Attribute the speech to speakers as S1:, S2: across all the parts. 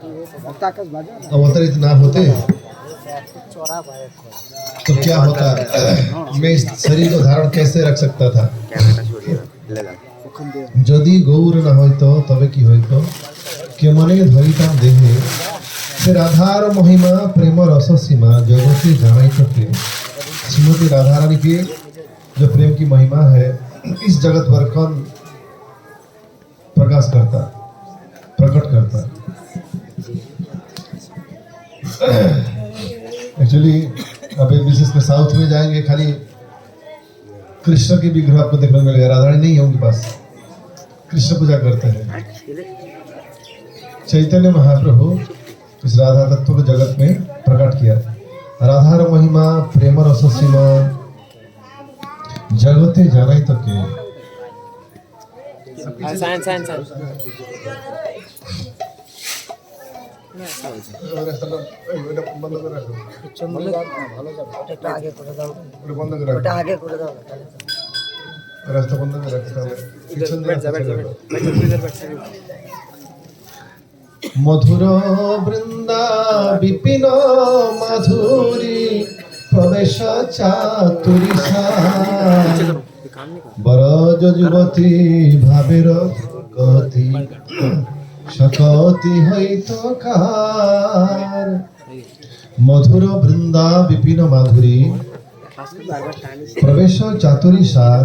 S1: अवतरित ना होते तो क्या होता, मैं इस शरीर को धारण कैसे रख सकता था। यदि गौर न होइतो तबे की होइतो के मने धरिता देहे से राधार महिमा प्रेम रस सीमा जगती जानाई तो के। श्रीमती राधा रानी की जो प्रेम की महिमा है इस जगत पर कौन प्रकाश करता, प्रकट करता। एक्चुअली अब एक विशेष में साउथ में जाएंगे, खाली कृष्ण के विग्रह आपको देखने को मिलेगा, राधा रानी नहीं है उनके पास, कृष्ण पूजा करते हैं। चैतन्य महाप्रभु इस राधा तत्व को जगत में प्रकट किया। राधार महिमा प्रेम रस सीमा जगते जानाई तो के। रास्ता बंद कर मधुर वृंदा विपिन माधुरी प्रवेश चातुरी बरज युवती भावेर गति शकति हईतो कार। मधुर वृंदा विपिन माधुरी प्रवेश चातुरी सार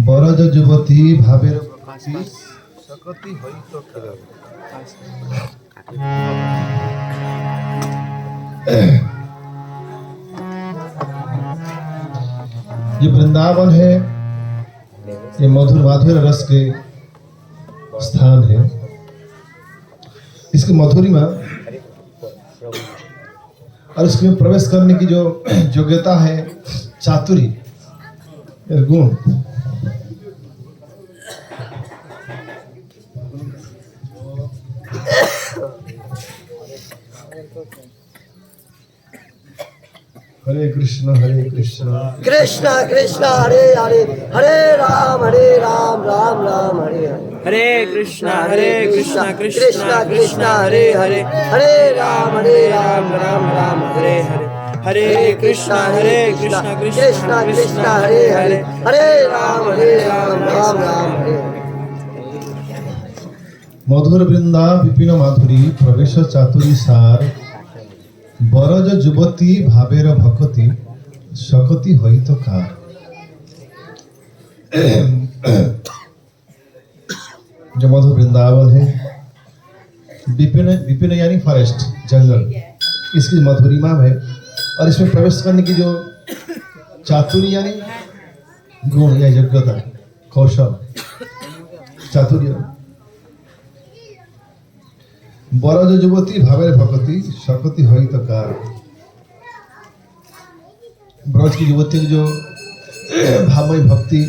S1: बरज युवती भावेर गति शकति हईतो कार। ये वृंदावन है, ये मधुर माधुर्य रस के स्थान है। इसकी मधुरिमा और इसमें प्रवेश करने की जो योग्यता है, चातुरी गुण, हरे कृष्ण कृष्ण कृष्ण हरे हरे, हरे राम राम राम हरे हरे।
S2: हरे कृष्ण कृष्ण कृष्ण हरे हरे, हरे राम राम राम हरे हरे। हरे कृष्ण कृष्ण कृष्ण हरे हरे, हरे राम राम राम हरे हरे।
S1: मधुर वृंदा विपिन माधुरी प्रवेश चातुरी सार बरज युवती भावेर भक्ति शकति हईत कार। जो मधुर वृंदावन है, विपिन विपिन यानी फॉरेस्ट, जंगल, इसकी मधुरिमा है और इसमें प्रवेश करने की जो चातुरी यानी गुण या योग्यता, कौशल, चातुर्य। बरज युवती भावेर भक्ति शकति हईत कार। ब्रज की युवती की जो भावमय भक्ति,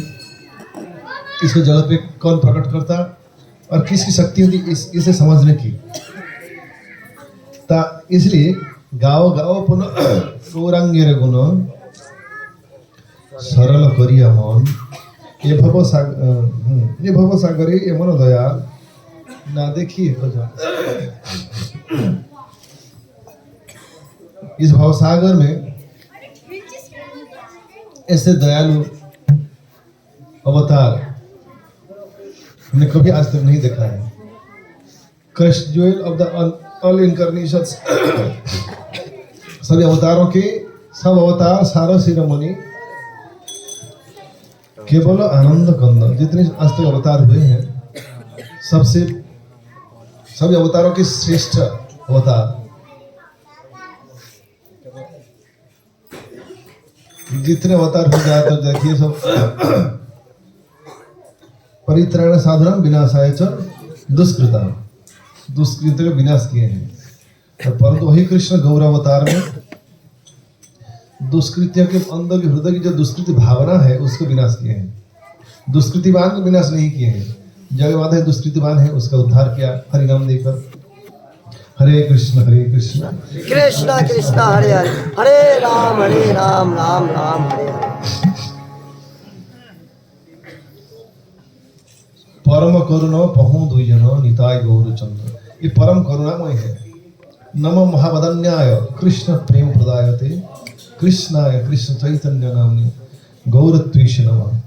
S1: इसको जगत में कौन प्रकट करता और किसकी शक्ति होती इसे समझने की। इसलिए गाओ गाओ पुनः गौरांगेर गुण सरल करिया मन, ये भव सागरे ये मन दयाल ना देखिए। इस भवसागर में ऐसे दयालु अवतार हमने कभी आज तक नहीं देखा है। Krishna jewel of the all incarnations, सभी अवतारों के सब अवतार सारा शिरोमणि केवल आनंद कंद, जितने आज तक अवतार हुए हैं सबसे, सभी अवतारों के श्रेष्ठ अवतार, जितने अवतार हो जाए तो देखिए सब परित्राण साधनम विनाशाय च दुष्कृता, दुष्कृत का विनाश किए हैं। परंतु वही कृष्ण गौर अवतार में दुष्कृत्य के अंदर की हृदय की जो दुष्कृति भावना है उसको विनाश किए हैं। दुष्कृतिवान को विनाश नहीं किए हैं, जगवाद है दुष्कृतिवान है उसका उद्धार किया हरिनाम देकर। हरे कृष्ण कृष्ण
S2: कृष्ण हरे हरे, हरे राम राम राम हरे हरे।
S1: परम करुण पहु दुई जन निताय गौर चंद्र, ये परम करुणामय है। नमो महावदन्याय कृष्ण प्रेम प्रदायते कृष्णाय कृष्ण चैतन्य नामने गौरत्वेश नमः।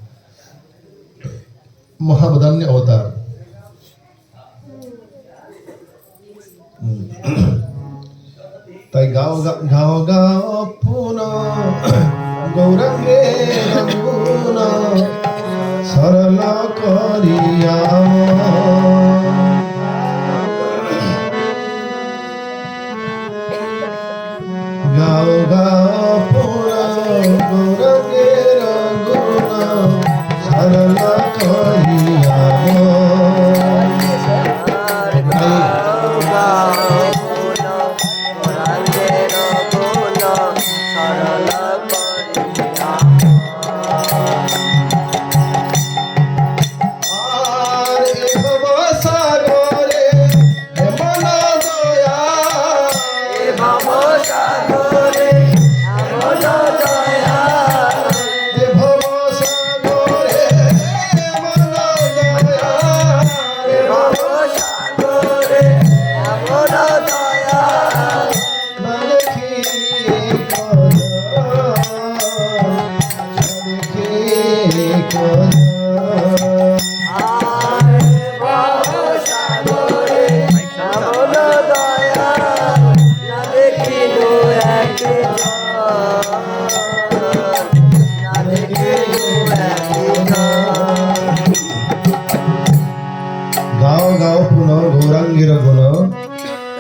S1: महावदन्य अवतार। ताई गाओ गाओ गाओ पुनः गौरंगे रघुना सरल करिया गाओ गाओ पुनः गौरंगे रघुना सरल करिया।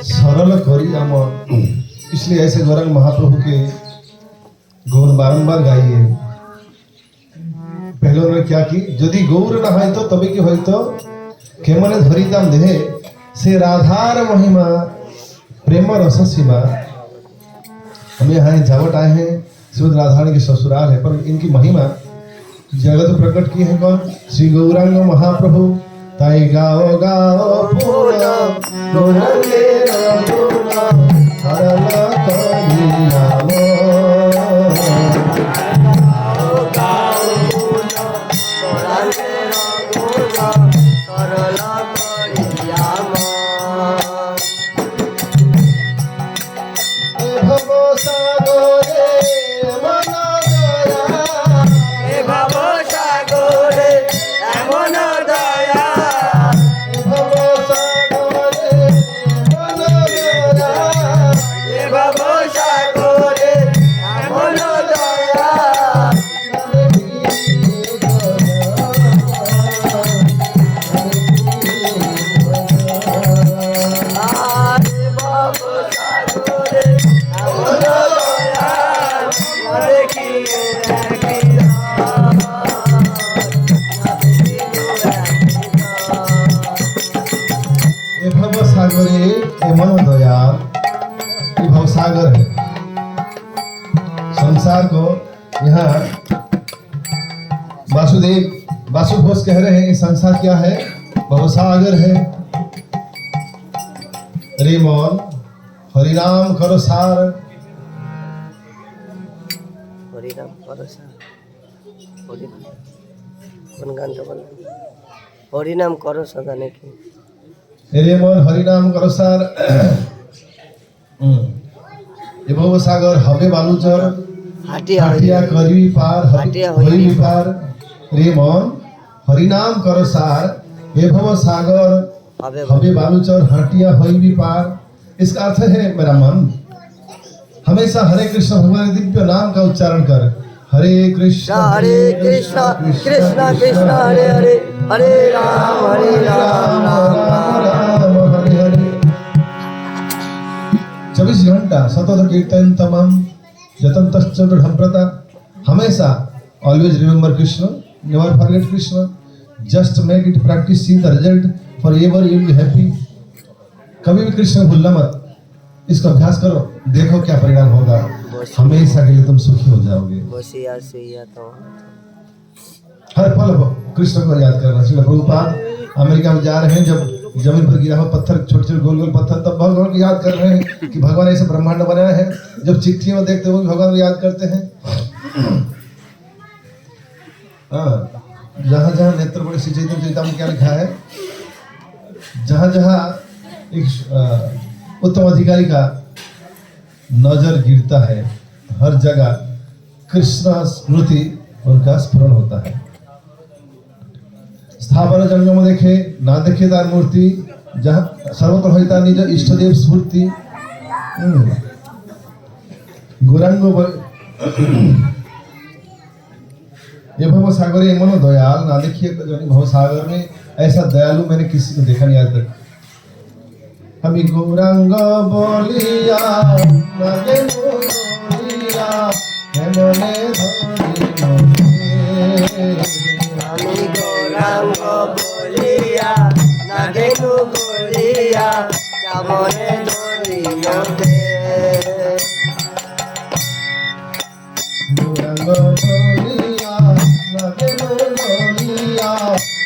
S1: सरल करी आम। इसलिए ऐसे गौरांग महाप्रभु के गुण बारंबार गाइए। पहले उन्होंने क्या की, यदि गौर न है तो तभी की हो तो केमने धरिताम देहे से राधार महिमा प्रेम रस सीमा। हम यहाँ जावट आए हैं, श्रीमद राधारानी के ससुराल है, पर इनकी महिमा जगत प्रकट की है कौन? श्री गौरांग महाप्रभु। ताई गाओ गाओ पूना गौरांगे रघुना सरल करिया सागर है। संसार को यहाँ वासु घोष कह रहे हैं, संसार क्या है? भवसागर है। रे मोन हरिनाम करो सार,
S2: हरिनाम करो सार, हरिनाम करो सदा नहीं।
S1: रे मोन हरिनाम करो सार। ये भवसागर हबे बालूचर हाटिया करवी पार होई पार। रे मन हरिनाम करो सार, हे भवसागर हबे बालूचर हाटिया होई पार। इसका अर्थ है मेरा मन हमेशा हरे कृष्ण भगवान के दिव्य नाम का उच्चारण कर। हरे कृष्ण कृष्ण कृष्ण हरे हरे, हरे राम राम राम हरे हरे। 24 घंटा सतत कीर्तन तमाम जतंतश्च दृढ़व्रता। हमेशा always remember Krishna, never forget Krishna, just make it practice, see the result, forever you will be happy. कभी भी कृष्ण भूलना मत, इसका अभ्यास करो, देखो क्या परिणाम होगा। हमेशा के लिए तुम सुखी हो जाओगे। हर पल कृष्ण को याद करना। श्रील प्रभुपाद अमेरिका में जा रहे हैं, जब जमीन पर गिरा हुआ पत्थर, छोटे छोटे गोल गोल पत्थर, तब भगवान को याद कर रहे हैं कि भगवान ऐसे ब्रह्मांड बनाया है। जब चिट्ठी में देखते हो भगवान को याद करते हैं। जहाँ जहाँ नेत्र बड़े श्री चैतन्य चरितामृत क्या लिखा है, जहाँ जहाँ एक उत्तम अधिकारी का नजर गिरता है, हर जगह कृष्ण स्मृति उनका स्मरण होता है। स्थावर जंगम देखे ना देखे तार मूर्ति, जहाँ सर्वत्र होता निज इष्टदेव स्फूर्ति। गौरांग ये भव सागर ये मनो दयाल ना देखिए, भव सागर में ऐसा दयालु मैंने किसी को देखा नहीं आज तक। हम गौरांग बोलिया नगे बोलिया हेमने
S2: আমি গৌরাঙ্গ বলিয়া নাগেনু বলিয়া কেমনে ধরিল দে।
S1: गौरांग बोलिया नगे बोलिया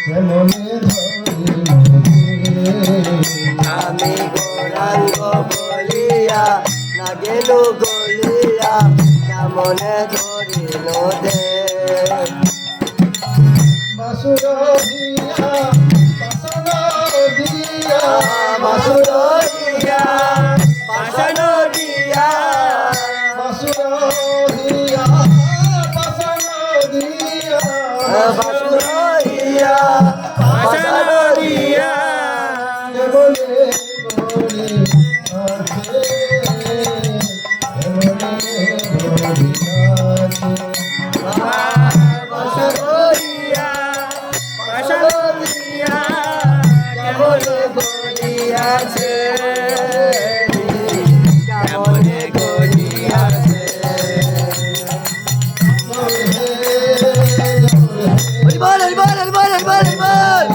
S1: हेमने
S2: আমি গৌরাঙ্গ বলিয়া নাগেনু বলিয়া কেমনে ধরিল দে।
S1: बासुरिया बासुरिया
S2: বাসুরিয়া বাসুরিয়া
S1: बासुरिया बासुरिया
S2: বাসুরিয়া বাসুরিয়া
S1: बोले बोले आखे बोले बोले
S2: বাসুরিয়া বাসুরিয়া কেমনে গড়িয়াছে কেমনে গড়িয়াছে। হরিবল হরিবল হরিবল হরিবল হরিবল।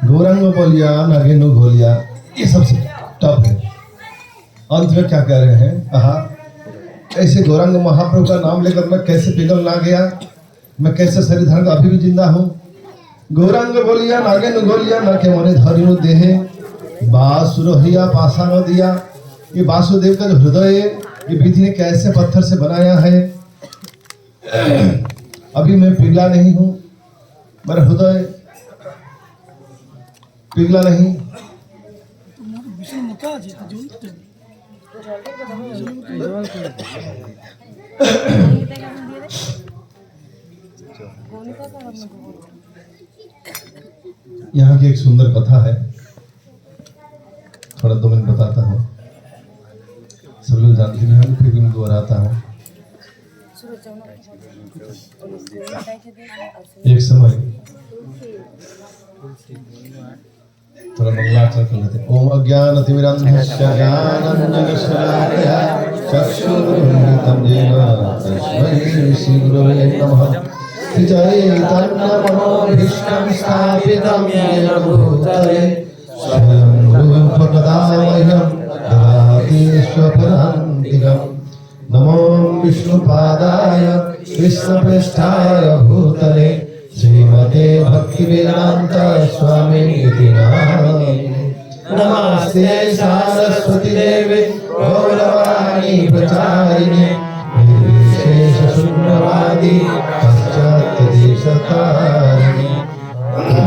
S1: गौरांग बोलिया नागेनु घोलिया, ये सबसे टफ है। अंत में क्या कह रहे हैं, कहा ऐसे गौरांग महाप्रभु का नाम लेकर मैं कैसे पिघल ना गया, मैं कैसे शरीर धारण अभी भी जिंदा हूँ। गौरांग बोलिया नागेनु घोलिया न के मने धरिनु देहे बासुरहिया पासा न दिया। ये वासुदेव का जो हृदय ये विधि ने कैसे पत्थर से बनाया है। अभी मैं पिघला नहीं हूँ, मेरा हृदय पिघला नहीं। यहाँ की एक सुंदर कथा है, थोड़ा 2 मिनट बताता हूँ। सब लोग जानते हैं, फिर भी मैं दोहराता हूँ। एक समय थोड़ा मंगलाचरण कर लेते। ओम अज्ञानतिमिरन्धस्य ज्ञानाञ्जनशलाकया चक्षुरुन्मिलितं येन तस्मै श्रीगुरवे नमः। चैतन्यमनोभीष्टं स्थापितं येन भूतले स्वयं रूपकदा मह्यं ददाति स्वपदान्तिकम्। नमो विष्णुपादाय कृष्णप्रेष्ठाय भूतले श्रीमते भक्तिवेदांत स्वामिनिति नामिने। नमस्ते सरस्वती देवे गौरवाणी प्रचारिणे निर्विशेष शून्यवादी पाश्चात्यदेशतारिणे।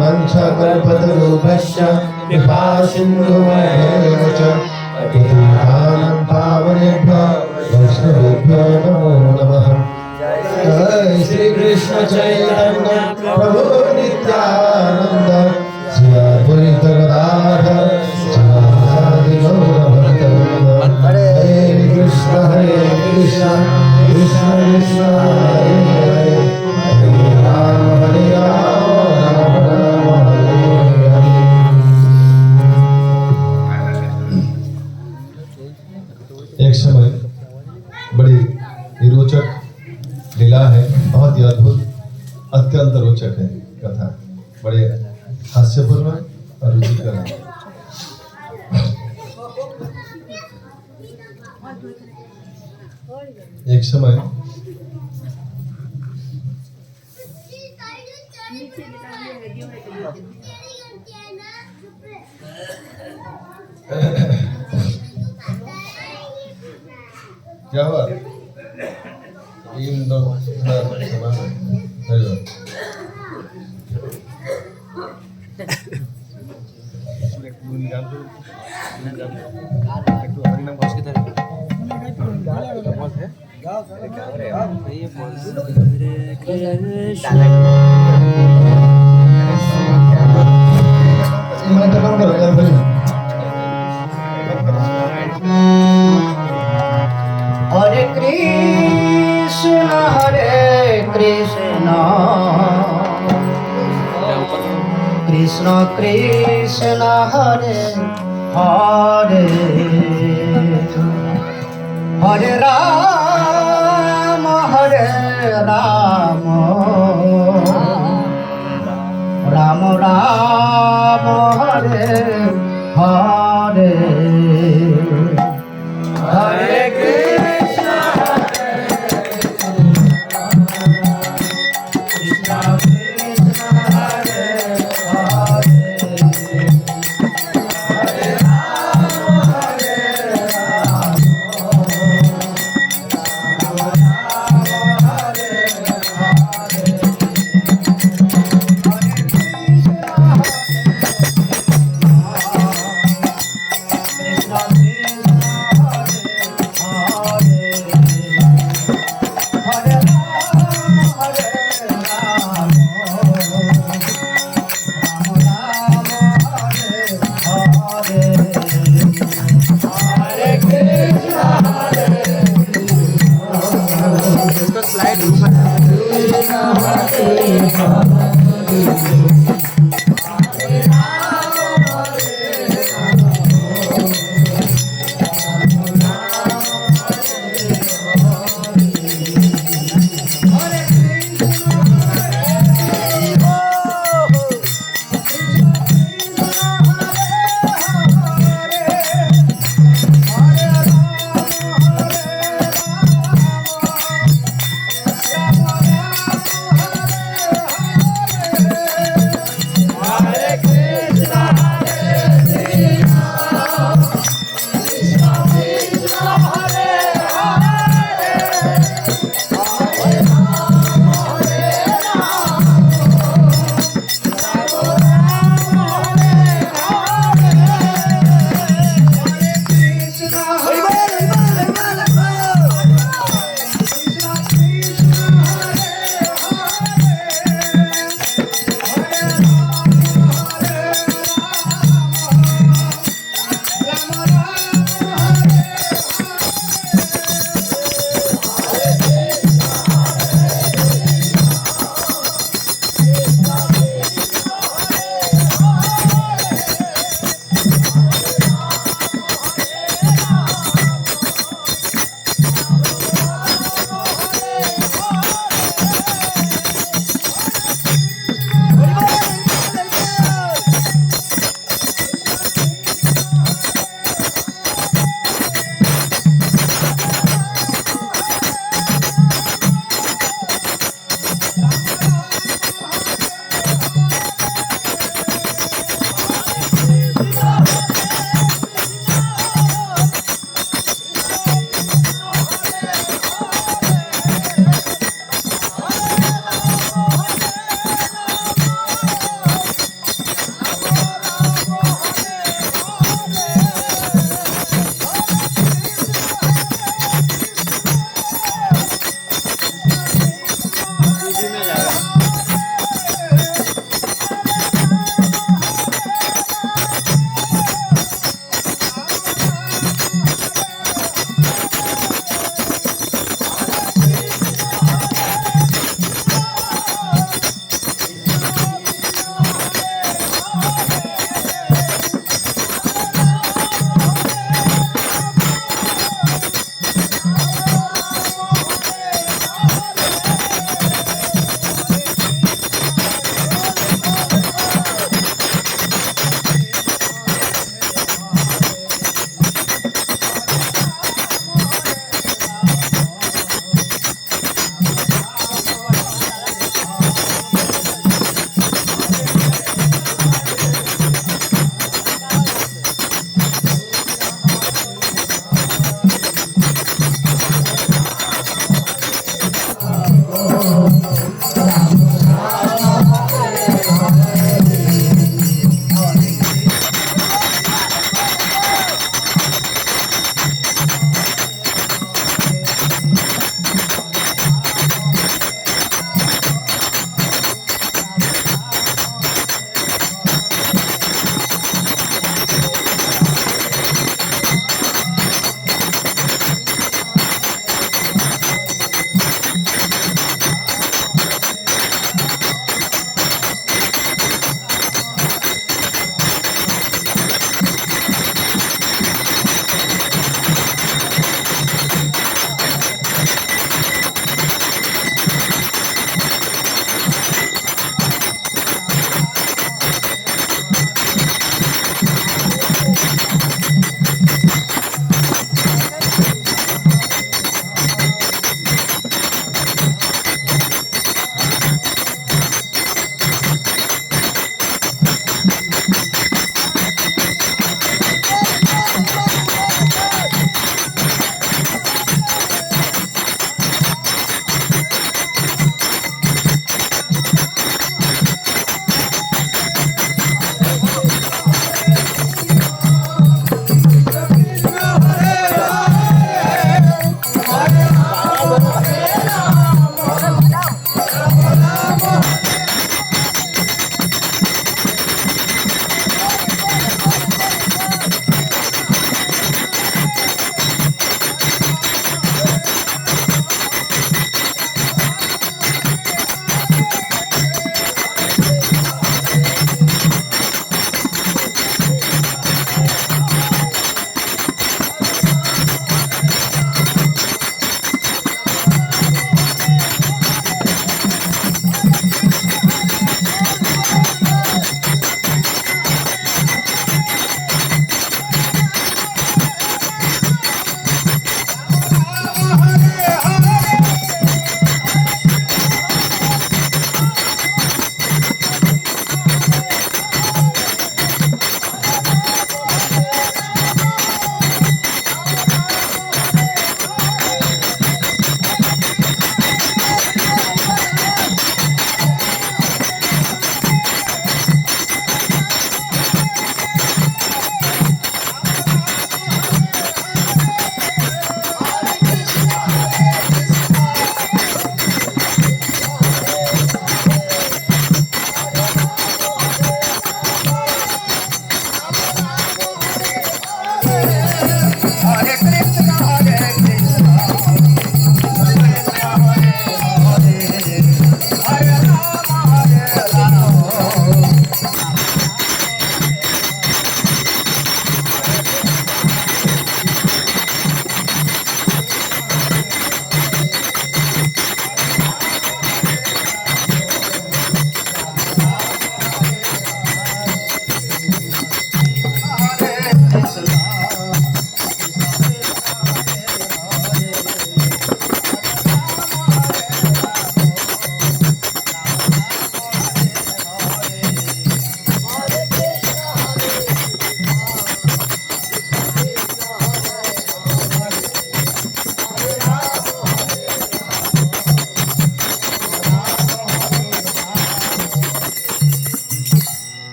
S1: वंशकल्पतरुभ्यश्च कृपा सिन्धुभ्येव च पतितानां पावनेभ्यो वैष्णवेभ्यो नमो नमः। जय श्री कृष्ण चैतन्य प्रभु नित्यानंद श्री अद्वैत गदाधर श्रीवासादि गौरभक्तवृंद। हरे कृष्ण कृष्ण कृष्ण हरे हरे हरे राम राम राम हरे हरे। एक समय बड़ी रोचक लीला है, बहुत ही अद्भुत अत्यंत रोचक है कथा, बड़े हास्यपूर्ण और रुचिकर है। एक समय क्या हुआ? इन दो
S2: हरे कृष्ण कृष्ण कृष्ण हरे हरे हरे राम राम राम हरे हरे हरे कृष्ण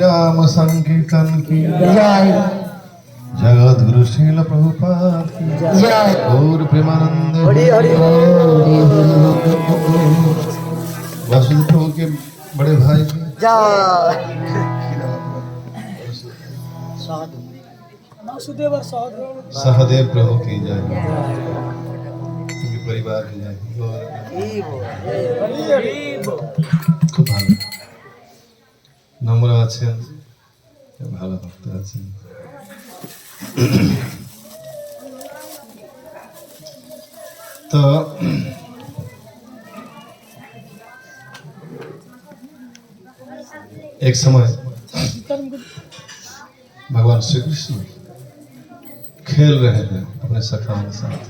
S1: नाम संकीर्तन की
S2: जय
S1: जगत गुरु श्रील प्रभुपाद की
S2: जय
S1: गौर प्रेमानंद
S2: हरि हरि
S1: वासुदेव प्रभु के बड़े भाई की
S2: जय
S1: सहदेव प्रभु की जय, उनके परिवार की जय। খুব ভালো নম্র আছেন, ভালো ভক্ত আছেন। तो एक समय भगवान श्री कृष्ण खेल रहे थे अपने सखाओं के साथ,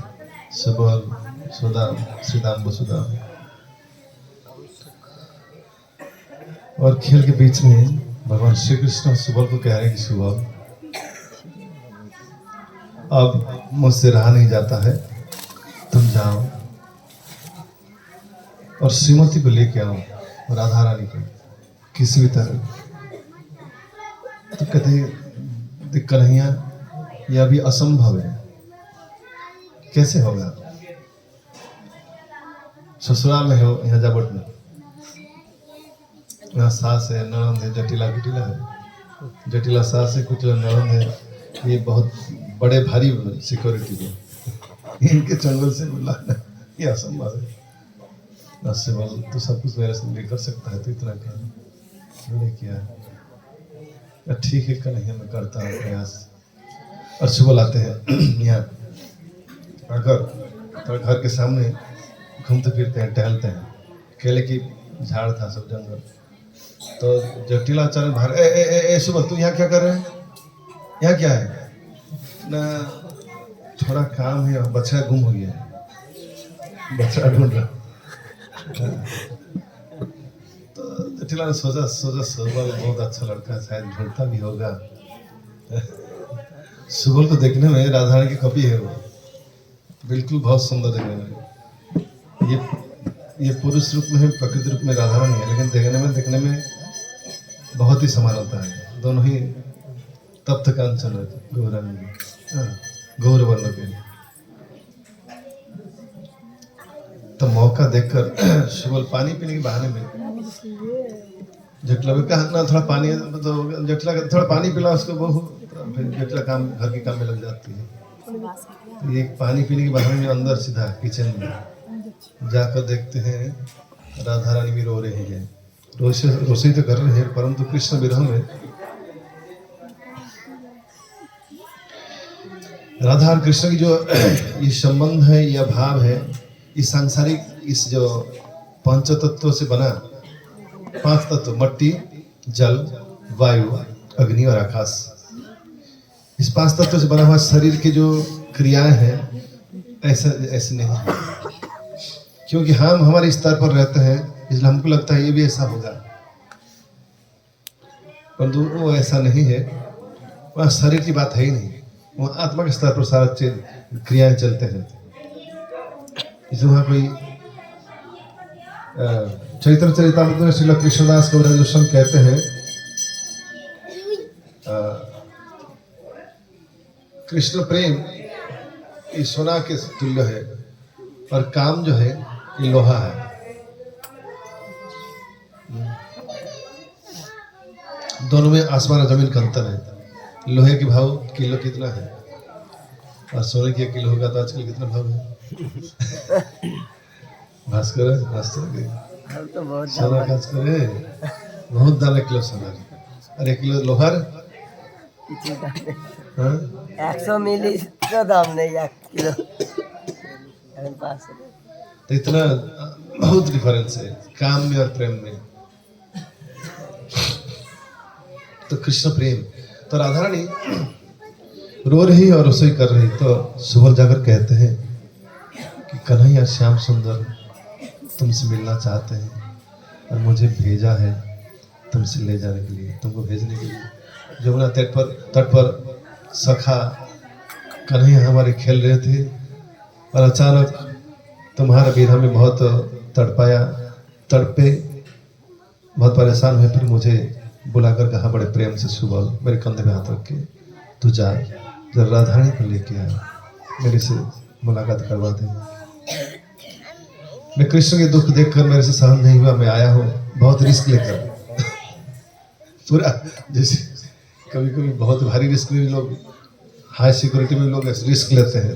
S1: सुबल सुदाम श्रीदाम वसुदाम, और खेल के बीच में भगवान श्री कृष्ण सुबल को कह रहे हैं कि सुबल अब मुझसे रहा नहीं जाता है, तुम जाओ और श्रीमती को लेके आओ, राधा रानी को किसी भी तरह। तो कहते कन्हैया यह अभी असंभव है, कैसे होगा? ससुराल में हो, यहाँ जाबट में, यहाँ सास है, ननद है, जटिला कुटिला है, जटिला सास है, कुटिला ननद है, ये बहुत बड़े भारी सिक्योरिटी है, इनके चंगुल से बुलाना ये असंभव है। उससे बोल तो सब कुछ मेरे से कर सकता है, तो इतना कर मैंने किया, ठीक है कन्हैया मैं करता हूँ प्रयास। और सुबह आते हैं यहाँ आकर तो घर के सामने घूमते फिरते हैं, टहलते हैं, केले की झाड़ था सब जंगल, तो जटिला अचानक बाहर ए सुबह तू यहाँ क्या कर रहे हैं? यहाँ क्या है? ना थोड़ा काम है, बछड़ा गुम हो गया है, बछड़ा ढूंढ रहा। तो जटिला ने सोचा सुबल बहुत अच्छा लड़का है, शायद ढूंढता भी होगा। सुबल को देखने में राधा रानी की कॉपी है, वो बिल्कुल बहुत सुंदर देखने में। ये पुरुष रूप में है, प्रकृति रूप में राधा रानी है, लेकिन देखने में बहुत ही समानता है। दोनों ही तप्त कांचन है, गौर वर्ण के। तो मौका देखकर सुबल पानी पीने के बहाने में जटिला को कहा ना थोड़ा पानी, तो जटिला थोड़ा पानी पिला उसको, वो फिर जटिला काम घर के काम में लग जाती है। तो ये पानी पीने के बहाने में अंदर सीधा किचन में जाकर देखते हैं राधा रानी भी रो रही है, रोशनी तो कर रहे हैं, परंतु कृष्ण विरह में राधा और कृष्ण की जो ये संबंध है, यह भाव है, इस सांसारिक इस जो पंच तत्वों से बना, 5 तत्व मट्टी, जल, वायु, अग्नि और आकाश, इस 5 तत्वों से बना हुआ शरीर की जो क्रियाएं हैं ऐसे नहीं है, क्योंकि हम हमारे स्तर पर रहते हैं, इसलिए हमको लगता है ये भी ऐसा होगा, परंतु वो ऐसा नहीं है। वहाँ शरीर की बात है ही नहीं, वहाँ आत्मा के स्तर पर सारा क्रियाएं चलते हैं। इसलिए वहाँ कोई चैतन्य चरितामृत में श्रील कृष्णदास कविराज गोस्वामी कहते हैं कृष्ण प्रेम ये सोना के तुल्य है, और काम जो है ये लोहा है। दोनों में आसमान और जमीन का अंतर है। लोहे के भाव किलो कितना है और सोने के किलो होगा तो आजकल कितना भाव है? भास्कर सोना काज करे बहुत दाम, 1 किलो सोना और 1 किलो लोहार
S2: 100 मिली तो दाम नहीं, 1 किलो।
S1: तो इतना बहुत डिफरेंस है काम में और प्रेम में। तो कृष्ण प्रेम, तो राधा रानी रो रही और रसोई कर रही, तो सुबल जाकर कहते हैं कि कन्हैया श्याम सुंदर तुमसे मिलना चाहते हैं और मुझे भेजा है तुमसे ले जाने के लिए, तुमको भेजने के लिए। यमुना तट पर सखा कन्हैया हमारे खेल रहे थे और अचानक तुम्हारा विरह में बहुत तड़पे, बहुत परेशान हुए, फिर मुझे बुलाकर कहा बड़े प्रेम से, सुबल मेरे कंधे पे हाथ रख के, तू जा जरा राधारानी को लेके आ, मेरे से मुलाकात करवा दे। मैं कृष्ण के दुख देखकर मेरे से सहन नहीं हुआ, मैं आया हूँ बहुत रिस्क लेकर। पूरा जैसे कभी कभी बहुत भारी रिस्क में भी लोग, हाई सिक्योरिटी में लोग रिस्क लेते हैं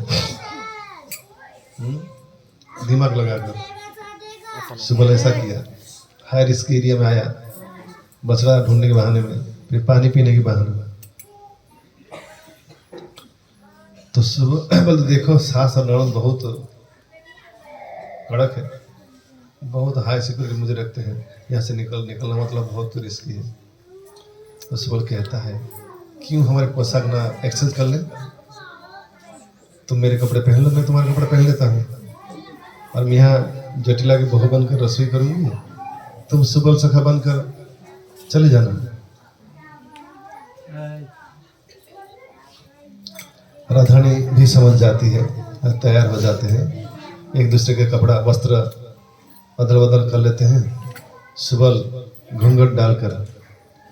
S1: दिमाग लगाकर। सुबह ऐसा किया, हाई रिस्क एरिया में आया बछड़ा ढूंढने के बहाने में, फिर पानी पीने के बहाने में। तो सुबह बोलते देखो सास और ननद बहुत कड़क है, बहुत हाई सिक्योरिटी मुझे रखते हैं, यहाँ से निकलना मतलब बहुत रिस्की है। तो सुबह कहता है क्यों हमारे पोशाक ना एक्सचेंज कर लें, तुम मेरे कपड़े पहन लो, मैं तुम्हारे कपड़े पहन लेता हूँ, और मैं यहाँ जटिला की बहू बनकर रसोई करूंगी, तुम सुबह सखा बनकर चले जाना। राधारानी भी समझ जाती है और तैयार हो जाते हैं, एक दूसरे के कपड़ा वस्त्र अदल बदल कर लेते हैं। सुबह घूंघट डालकर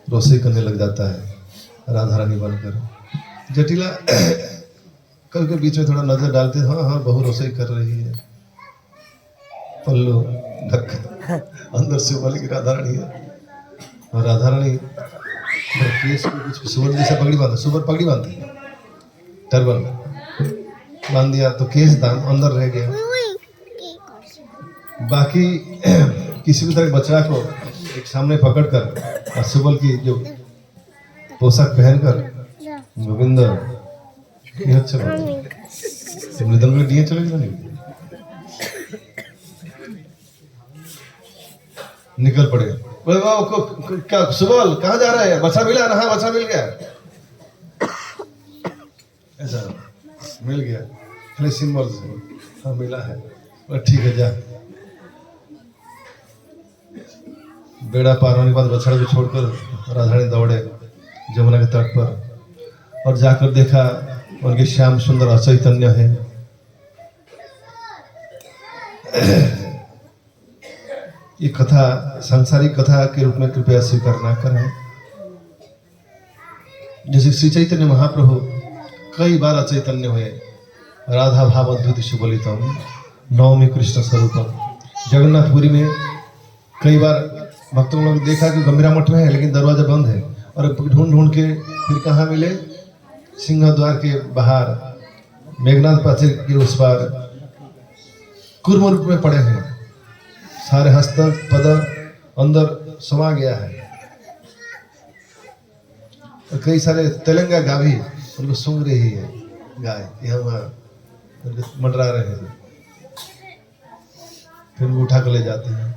S1: रसोई करने लग जाता है राधारानी बनकर। जटिला कल के बीच में थोड़ा नजर डालते हैं, हाँ हाँ बहू रसोई कर रही है, पल्लू ढक अंदर से बोले कि राधारानी है। और राधारानी केस को कुछ सुबह जैसा पगड़ी बांधा, सुबह पगड़ी बांधती है, टर्बन बांध दिया तो केस दान अंदर रह गया। बाकी किसी भी तरह बच्चा को एक सामने पकड़कर और सुबल की जो पोशाक पहनकर गोविंद अच्छा मृदंग में दिए चले नहीं निकल पड़े। बोले वो क्या सुबल कहाँ जा रहा है, बच्चा मिला ना? हाँ बच्चा मिल गया, ऐसा मिल गया खाली सिंबल से, हाँ मिला है, ठीक है जा। बेड़ा पार होने के बाद बछड़ा को छोड़कर राधारानी दौड़े जमुना के तट पर और जाकर देखा उनके श्याम सुंदर अचैतन्य है। ये कथा सांसारिक कथा के रूप में कृपया स्वीकार न करें। जैसे श्री चैतन्य महाप्रभु कई बार अचैतन्य हुए, राधा भाव अद्भुत सुबलितम नवमी कृष्ण स्वरूपम। जगन्नाथपुरी में कई बार भक्तों लोग देखा कि गंभीरा मठ में है लेकिन दरवाजा बंद है, और ढूंढ ढूंढ के फिर कहाँ मिले, सिंह द्वार के बाहर मेघनाथ प्राचीर के उस पार कूर्म रूप में पड़े हैं, सारे हस्तक पद अंदर समा गया है, और कई सारे तेलंगा गाभी उनको सूंघ रही है गाय, यहाँ वहाँ मंडरा रहे हैं, फिर उनको उठा कर ले जाते हैं।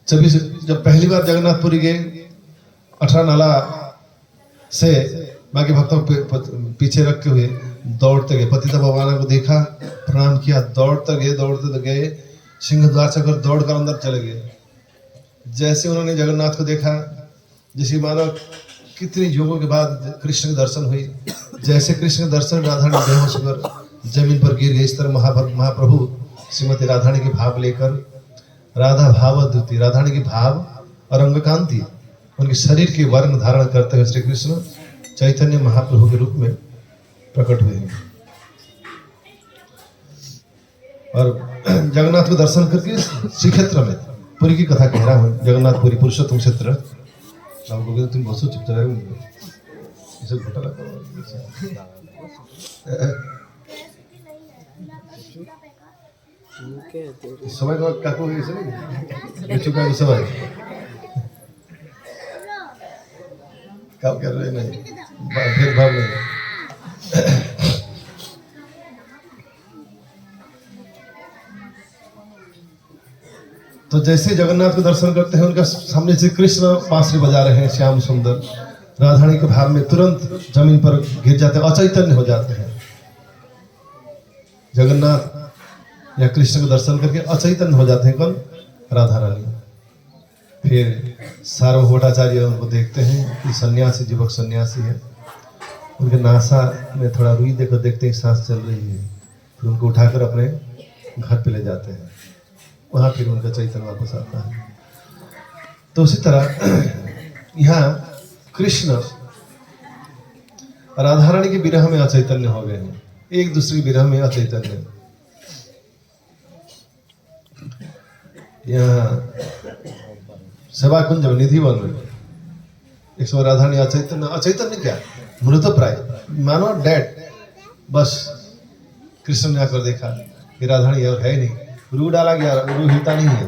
S1: जब पहली बार जगन्नाथपुरी गए 18 नाला से बाकी भक्तों पीछे रखे हुए दौड़ते गए, पतिता भगवान को देखा, प्रणाम किया, दौड़ते गए सिंह द्वार से अगर दौड़ कर अंदर चले गए। जैसे उन्होंने जगन्नाथ को देखा, जैसे मानो कितनी युगों के बाद कृष्ण के दर्शन हुई, जैसे कृष्ण के दर्शन राधारानी बेहोश होकर जमीन पर गिर गई। इस तरह महाप्रभु श्रीमती राधारानी के भाव लेकर, राधा भाव अद्वितीय, राधारानी की भाव और अंगकांति, उनके शरीर के वर्ण धारण करते हुए श्री कृष्ण चैतन्य महाप्रभु के रूप में प्रकट हुए हैं। और जगन्नाथ को दर्शन करके श्री क्षेत्र में पुरी की कथा कह रहा हूँ, जगन्नाथपुरी पुरुषोत्तम क्षेत्र। तुम बहुत चुप इसे घोटाला सबाई काकू चुका सबाई काम कर रहे नहीं, भेदभाव नहीं। तो जैसे जगन्नाथ को दर्शन करते हैं, उनका सामने से कृष्ण बांसुरी बजा रहे हैं श्याम सुंदर, राधारानी के भाव में तुरंत जमीन पर गिर जाते हैं, अचैतन्य हो जाते हैं। जगन्नाथ या कृष्ण को दर्शन करके अचैतन्य हो जाते हैं कौन? राधा रानी। फिर सार्वभौमाचार्य उनको देखते हैं कि सन्यासी, युवक सन्यासी है, उनके नासा में थोड़ा रुई देखकर देखते हैं सांस चल रही है, फिर उनको उठाकर अपने घर पे ले जाते हैं, वहाँ फिर उनका चैतन्य वापस आता है। तो उसी तरह यहाँ कृष्ण राधा रानी के विरह में अचैतन्य हो गए हैं, एक दूसरे के विरह में अचैतन्य। यहाँ सेवा कुंज निधि वन में एक समय राधा रानी अचैतन्य, अचैतन्य क्या मृत प्राय मानो डेड, बस कृष्ण ने आकर देखा कि राधा रानी और है ही नहीं, रू डाला गया, रू हिलता नहीं है।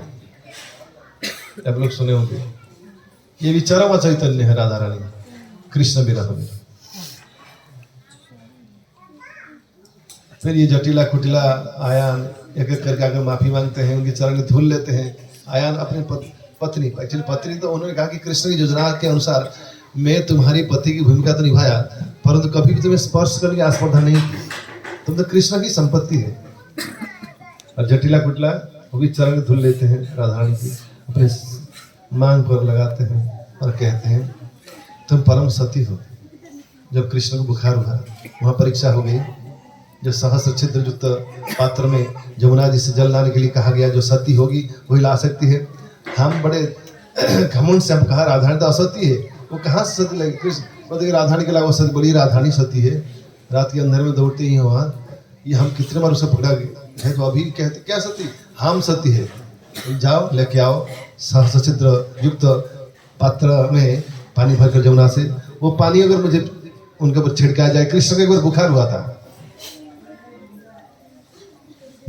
S1: आप लोग सुने होंगे, ये भी चरम अचैतन्य है राधा रानी कृष्ण विरह में। फिर ये जटिला कुटिला आयान एक एक करके आकर माफी मांगते हैं, उनके चरण धुल लेते हैं। आयान अपने पत्नी, एक्चुअली पत्नी तो उन्होंने कहा कि कृष्ण की योजना के अनुसार मैं तुम्हारी पति की भूमिका तो निभाया, परंतु कभी भी तुम्हें स्पर्श करने की आस्पर्धा नहीं की, तुम तो कृष्ण की संपत्ति है। और जटिला कुटिला वो भी चरण धुल लेते हैं राधा रानी की, अपने मांग पर लगाते हैं और कहते हैं तुम परम सती हो। जब कृष्ण को बुखार हुआ, वहाँ परीक्षा हो गई, जो सहस्र छिद्र युक्त पात्र में जमुना जी से जल लाने के लिए कहा गया, जो सती होगी वही ला सकती है। हम बड़े घमंड से हम कहा राधा रानी तो असती है, वो कहाँ से सती लगी? कृष्ण बोलते राधा रानी के अलावा सती, बोली राधा रानी सती है, रात के अंधेरे में दौड़ते ही वहाँ, ये हम कितने बार उसे पकड़ा है, तो अभी कहते क्या सती, हम सती है। जाओ लेके आओ सहस्र छिद्र युक्त पात्र में पानी भरकर जमुना से, वो पानी अगर मुझे उनके ऊपर छिड़काया जाए। कृष्ण को एक बार बुखार हुआ था,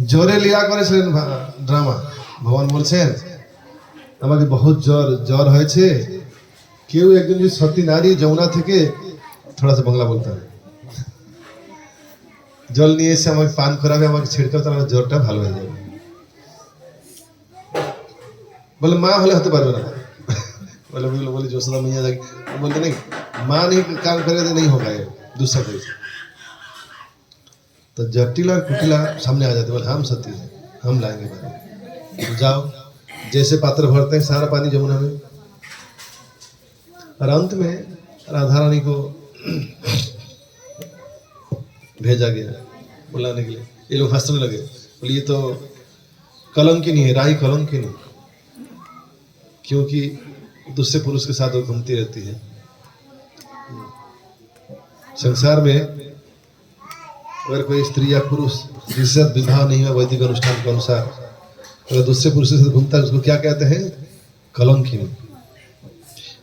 S1: जोरे लिया करे ड्रामा, भगवान बोलছেন আমাকে बहुत জ্বর হয়েছে, কেউ একজন যদি সতী নারী যমুনা থেকে, थोड़ा सा বাংলা বলতে হবে, জল নিয়ে এসে আমাকে পান করাবে, আমাকে ছিড়কাবে, তাহলে আমার জ্বরটা ভালো হয়ে যাবে। বলে মা হলে হতে পারবে না। बोले যশোদা मैया जाके, बोलते नहीं माँ नहीं काम करेगा तो नहीं होगा, ये दूसरा कोई। तो जटिला और कुटिला सामने आ जाते, बोले हम सती हैं, हम लाएंगे पानी। जाओ, जैसे पात्र भरते हैं सारा पानी जमुना में। और अंत में राधा रानी को भेजा गया बुलाने के लिए। ये लोग हंसने लगे, बोले ये तो कलंकिनी है, राही कलंकिनी, क्योंकि दूसरे पुरुष के साथ वो घूमती रहती है। संसार में अगर कोई स्त्री या पुरुष जिससे विवाह नहीं हुआ वैदिक अनुष्ठान के अनुसार, अगर दूसरे पुरुष के साथ घूमता है, उसको क्या कहते हैं? कलंकिनी।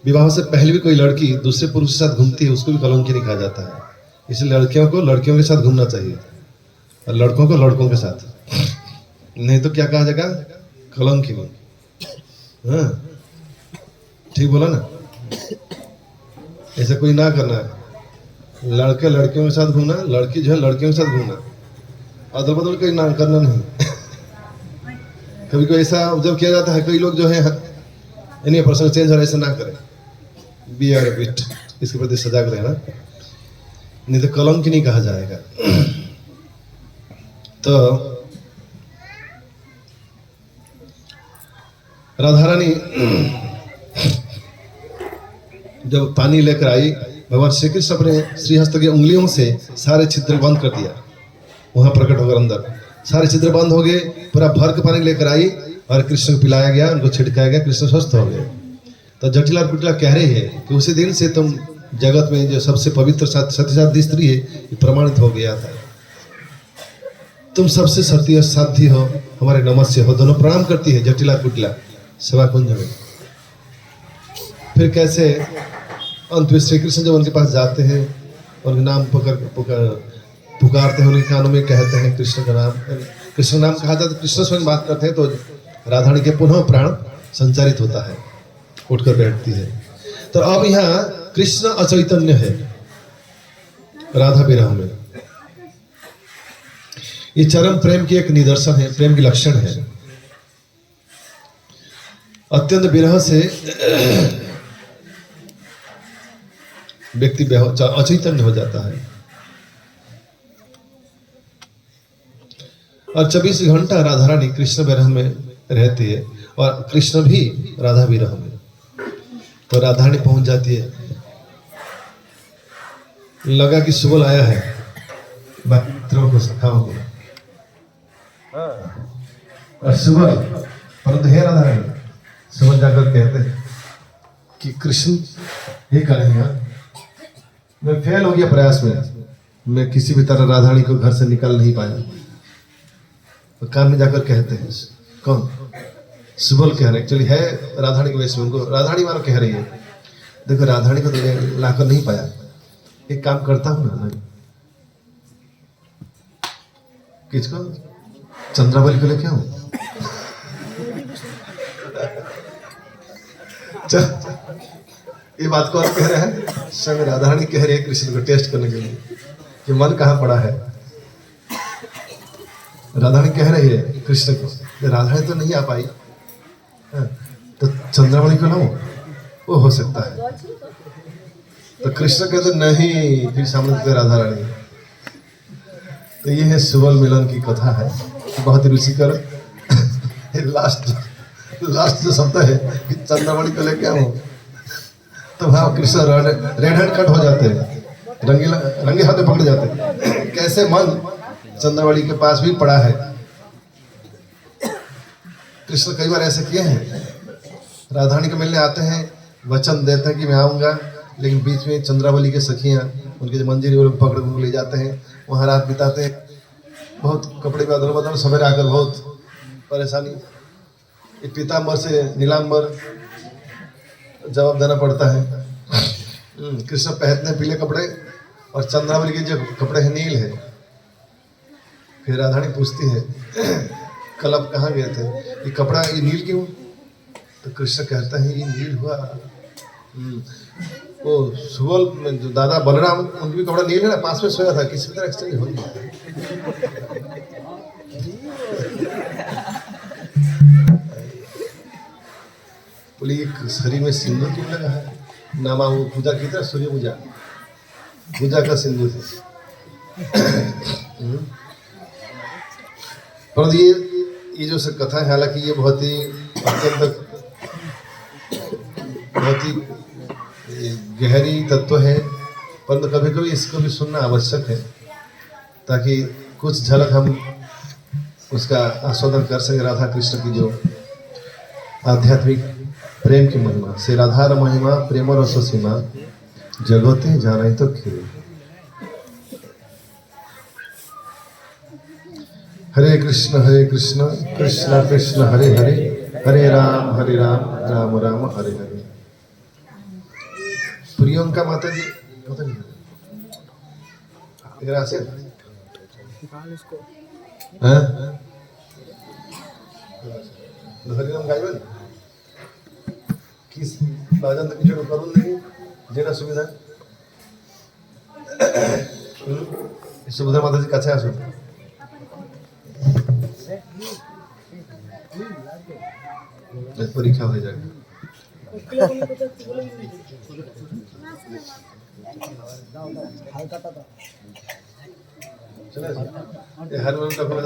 S1: विवाह से पहले भी कोई लड़की दूसरे पुरुष के साथ घूमती है, उसको भी कलंकिनी कहा जाता है। इसलिए लड़कियों को लड़कियों के साथ घूमना चाहिए और लड़कों को लड़कों के साथ, नहीं तो क्या कहा जाएगा? कलंकिनी। हाँ ठीक बोला ना? ऐसा कोई ना करना है, लड़के लड़कियों के साथ घूमना, लड़की जो है लड़कियों के साथ घूमना, अदल बदल कहीं ना करना नहीं। कभी कोई ऐसा ऑब्जर्व किया जाता है, कई लोग जो है यानी पर्सन चेंज हो, ऐसा ना करें, बी आर बिट, इसके प्रति सजाग रहना, नहीं तो कलंक नहीं कहा जाएगा। तो राधा रानी जब पानी लेकर आई, भगवान श्री कृष्ण अपने श्रीहस्त की उंगलियों से सारे छिद्र बंद कर दिया, वहां प्रकट होकर अंदर सारे छिद्र बंद हो गए, पूरा भर के पानी लेकर आई और कृष्ण को पिलाया गया, उनको छिड़काया गया, कृष्ण स्वस्थ हो गए। तो जटिला और कुटिला कह रही है कि उसी दिन से तुम जगत में जो सबसे पवित्र सत्यसाध्य स्त्री है, ये प्रमाणित हो गया था। तुम सबसे सत्य साध्य हो, हमारे नमस्य हो, दोनों प्रणाम करती है जटिला कुटिला सेवा कुंज में। फिर कैसे अंत में श्री कृष्ण जब उनके पास जाते हैं, उनके नाम पुकारते हैं, उनके कानों में कहते हैं कृष्ण का नाम, कृष्ण नाम कहा जाता है, कृष्ण स्वयं बात करते हैं, तो राधा रानी के पुनः प्राण संचारित होता है, उठकर बैठती है। तो अब यहाँ कृष्ण अचैतन्य है राधा विरह में। ये चरम प्रेम की एक निदर्शन है, प्रेम की लक्षण है। अत्यंत विरह से व्यक्ति अचैतन्य हो जाता है और 24 घंटा राधा रानी कृष्ण विरह में रहती है और कृष्ण भी राधा विरह में। तो राधा रानी पहुंच जाती है, लगा कि सुबल आया है मित्रों को सखाओं को, और सुबह परंतु हे राधा रानी सुबह जाकर कहते हैं कि कृष्ण हे कन्हैया मैं फेल हो गया प्रयास में, मैं किसी भी तरह राधारानी को घर से निकल नहीं पाया। तो कान में जाकर कहते हैं, कौन? सुबल कह रहे, एक्चुअली है राधारानी के वैसे, उनको राधारानी वालों कह रही है, देखो राधारानी को तो लाकर नहीं पाया, एक काम करता हूँ ना, किसको? चंद्रावली को लेके आऊं? ये बात को और कह रहे हैं, स्वयं राधारानी कह रही है कृष्ण को टेस्ट करने के लिए कि मन कहाँ पड़ा है। राधारानी कह रही है कृष्ण को, राधारानी तो नहीं आ पाई, तो चंद्रावली को लाऊं, वो हो सकता है। तो कृष्ण कहते नहीं, फिर सामने से राधा रानी। तो ये है सुबल मिलन की कथा है, बहुत ही रुचिकर। लास्ट जो शब्द है कि चंद्रावली को लेके आऊं, तो वहां कृष्ण रेड हैंड कट हो जाते हैं, रंगे हाथ में पकड़ जाते हैं। कैसे मन चंद्रावली के पास भी पड़ा है। कृष्ण कई बार ऐसे किए हैं, राधारानी को मिलने आते हैं, वचन देते हैं कि मैं आऊंगा, लेकिन बीच में चंद्रावली के सखियां उनके जो मंजिल वो लोग पकड़ उनको ले जाते हैं, वहाँ रात बिताते हैं, बहुत कपड़े का अदल बदल, सवेरे आकर बहुत परेशानी, एक पीताम्बर से नीलांबर जवाब देना पड़ता है। कृष्ण पहनते हैं पीले कपड़े और चंद्रावली के जो कपड़े हैं नील है। फिर राधारानी पूछती है कल आप कहाँ गए थे, ये कपड़ा ये नील क्यों? तो कृष्ण कहता है ये नील हुआ, वो सुबल में जो दादा बलराम उनकी भी कपड़ा नील है ना, पास में सोया था, किसी तरह एक्सचेंज हो गया। बोली शरीर में सिंदूर क्यों लगा है? नामा वो पूजा की तरह, सूर्य पूजा का सिंदूर है। पर ये जो सब कथा है, हालांकि ये बहुत ही अत्यंत बहुत ही गहरी तत्व है, परंतु कभी कभी इसको भी सुनना आवश्यक है, ताकि कुछ झलक हम उसका आस्वादन कर सके। राधा कृष्ण की जो आध्यात्मिक प्रेम की महिमा से, राधार महिमा प्रेम रस सीमा जगते जाने तो खिरे। हरे कृष्ण कृष्ण कृष्ण हरे हरे, हरे राम राम राम हरे हरे। प्रियंका माता जी पता नहीं से हरे राम गाइबन किस बाजन तक কিছু করুন নাকি যেটা সুবিধা। সুবিধা মাতাজির কাছে আসুন। পরীক্ষা হয়ে যাবে। চলে আসুন। এই হারমোনিয়ামটা করে